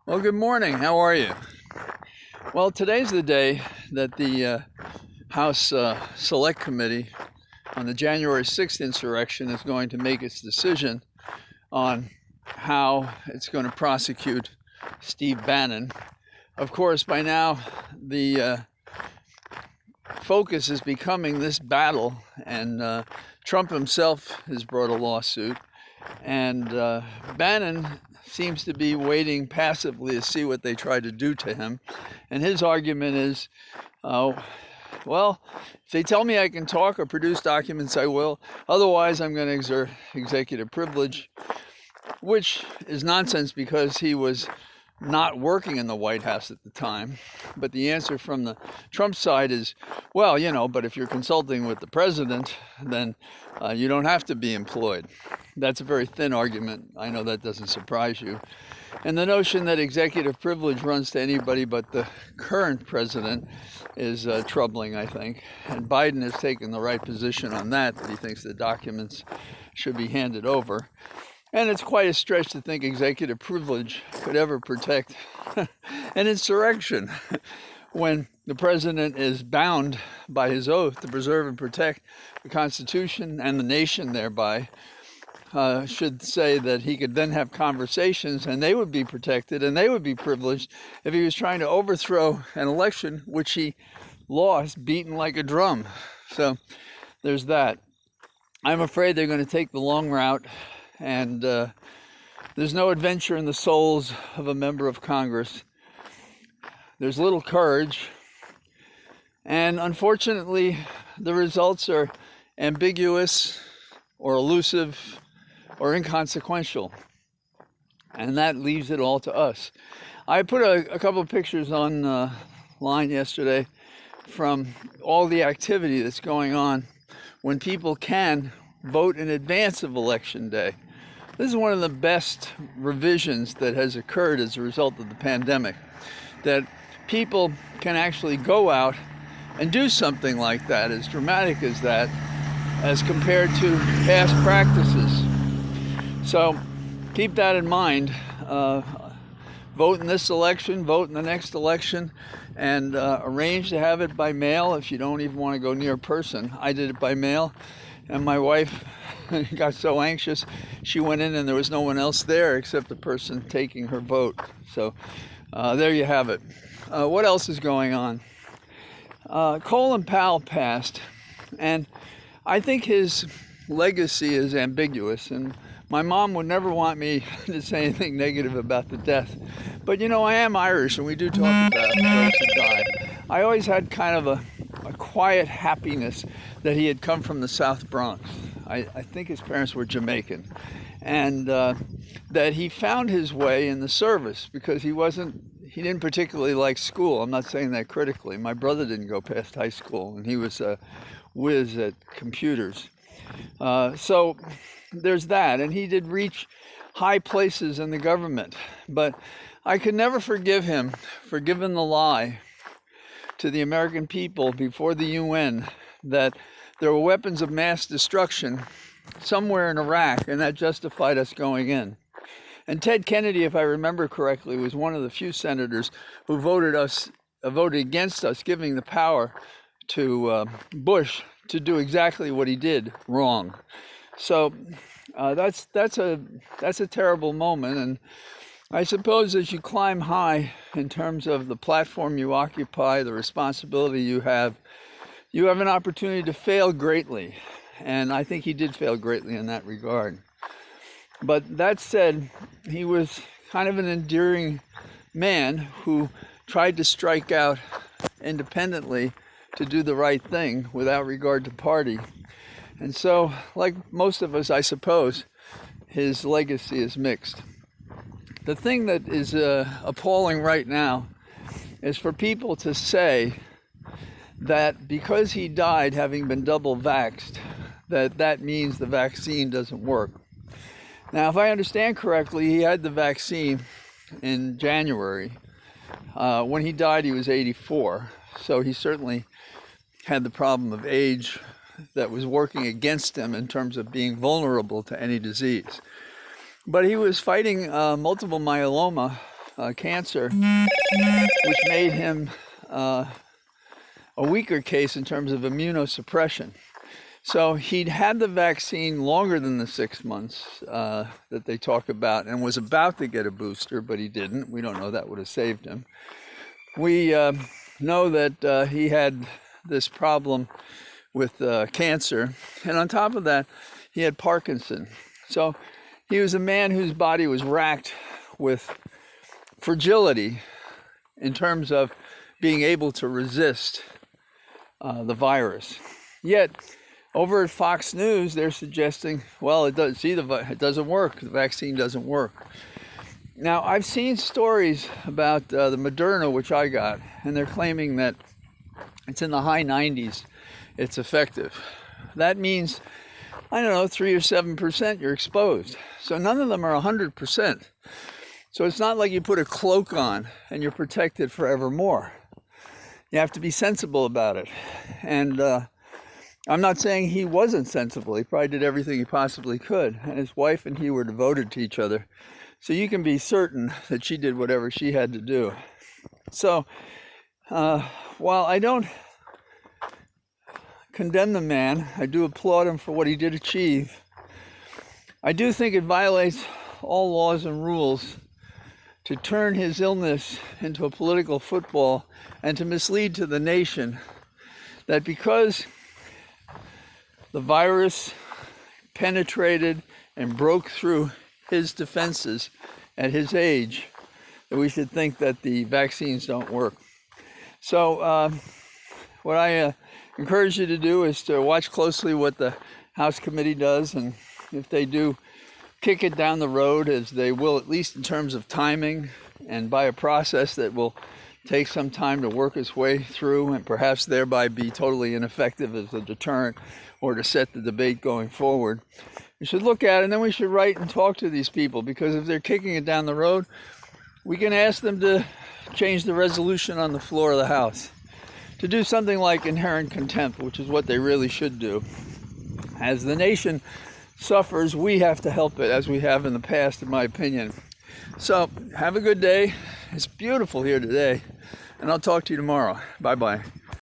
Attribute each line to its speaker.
Speaker 1: Well, good morning. How are you? Well, today's the day that the House Select Committee on the January 6th insurrection is going to make its decision on how it's going to prosecute Steve Bannon. Of course, by now, the focus is becoming this battle, and Trump himself has brought a lawsuit, and Bannon seems to be waiting passively to see what they try to do to him. And his argument is, well, if they tell me I can talk or produce documents, I will. Otherwise, I'm going to exert executive privilege, which is nonsense because he was not working in the White House at the time. But the answer from the Trump side is, well, but if you're consulting with the president, then you don't have to be employed. That's a very thin argument. I know that doesn't surprise you. And the notion that executive privilege runs to anybody but the current president is troubling, I think. And Biden has taken the right position on that he thinks the documents should be handed over. And it's quite a stretch to think executive privilege could ever protect an insurrection when the president is bound by his oath to preserve and protect the Constitution and the nation thereby. Should say that he could then have conversations and they would be protected and they would be privileged if he was trying to overthrow an election which he lost beaten like a drum. So there's that. I'm afraid they're going to take the long route, and there's no adventure in the souls of a member of Congress. There's little courage, and unfortunately the results are ambiguous or elusive or inconsequential, and that leaves it all to us. I put a couple of pictures online yesterday from all the activity that's going on when people can vote in advance of Election Day. This is one of the best revisions that has occurred as a result of the pandemic, that people can actually go out and do something like that, as dramatic as that, as compared to past practices. So keep that in mind. Vote in this election, vote in the next election, and arrange to have it by mail if you don't even want to go near person. I did it by mail, and my wife got so anxious, she went in and there was no one else there except the person taking her vote. So there you have it. What else is going on? Colin Powell passed, and I think his legacy is ambiguous, and my mom would never want me to say anything negative about the death. But I am Irish, and we do talk about those who die. I always had kind of a quiet happiness that he had come from the South Bronx. I think his parents were Jamaican. And that he found his way in the service because he didn't particularly like school. I'm not saying that critically. My brother didn't go past high school, and he was a whiz at computers. So there's that. And he did reach high places in the government. But I could never forgive him for giving the lie to the American people before the UN that there were weapons of mass destruction somewhere in Iraq, and that justified us going in. And Ted Kennedy, if I remember correctly, was one of the few senators who voted against us giving the power to Bush to do exactly what he did wrong. So that's a terrible moment, and I suppose as you climb high in terms of the platform you occupy, the responsibility you have an opportunity to fail greatly, and I think he did fail greatly in that regard. But that said, he was kind of an endearing man who tried to strike out independently to do the right thing without regard to party. And so, like most of us, I suppose, his legacy is mixed. The thing that is appalling right now is for people to say that because he died having been double vaxxed, that means the vaccine doesn't work. Now, if I understand correctly, he had the vaccine in January. When he died, he was 84. So he certainly had the problem of age that was working against him in terms of being vulnerable to any disease. But he was fighting multiple myeloma cancer, which made him a weaker case in terms of immunosuppression. So he'd had the vaccine longer than the 6 months that they talk about, and was about to get a booster, but he didn't. We don't know, that would have saved him. We know that he had this problem with cancer, and on top of that, he had Parkinson. So he was a man whose body was racked with fragility in terms of being able to resist the virus. Yet, over at Fox News, they're suggesting, well, it doesn't work. The vaccine doesn't work. Now, I've seen stories about the Moderna, which I got, and they're claiming that it's in the high 90s. It's effective. That means, I don't know, 3 or 7% you're exposed. So none of them are 100%. So it's not like you put a cloak on and you're protected forevermore. You have to be sensible about it. And I'm not saying he wasn't sensible. He probably did everything he possibly could. And his wife and he were devoted to each other. So you can be certain that she did whatever she had to do. So while I don't condemn the man, I do applaud him for what he did achieve. I do think it violates all laws and rules to turn his illness into a political football and to mislead to the nation that because the virus penetrated and broke through his defenses at his age, that we should think that the vaccines don't work. So what I encourage you to do is to watch closely what the House committee does, and if they do kick it down the road, as they will, at least in terms of timing, and by a process that will take some time to work its way through and perhaps thereby be totally ineffective as a deterrent or to set the debate going forward. We should look at it, and then we should write and talk to these people, because if they're kicking it down the road, we can ask them to change the resolution on the floor of the House, to do something like inherent contempt, which is what they really should do. As the nation suffers, we have to help it, as we have in the past, in my opinion. So, have a good day. It's beautiful here today, and I'll talk to you tomorrow. Bye-bye.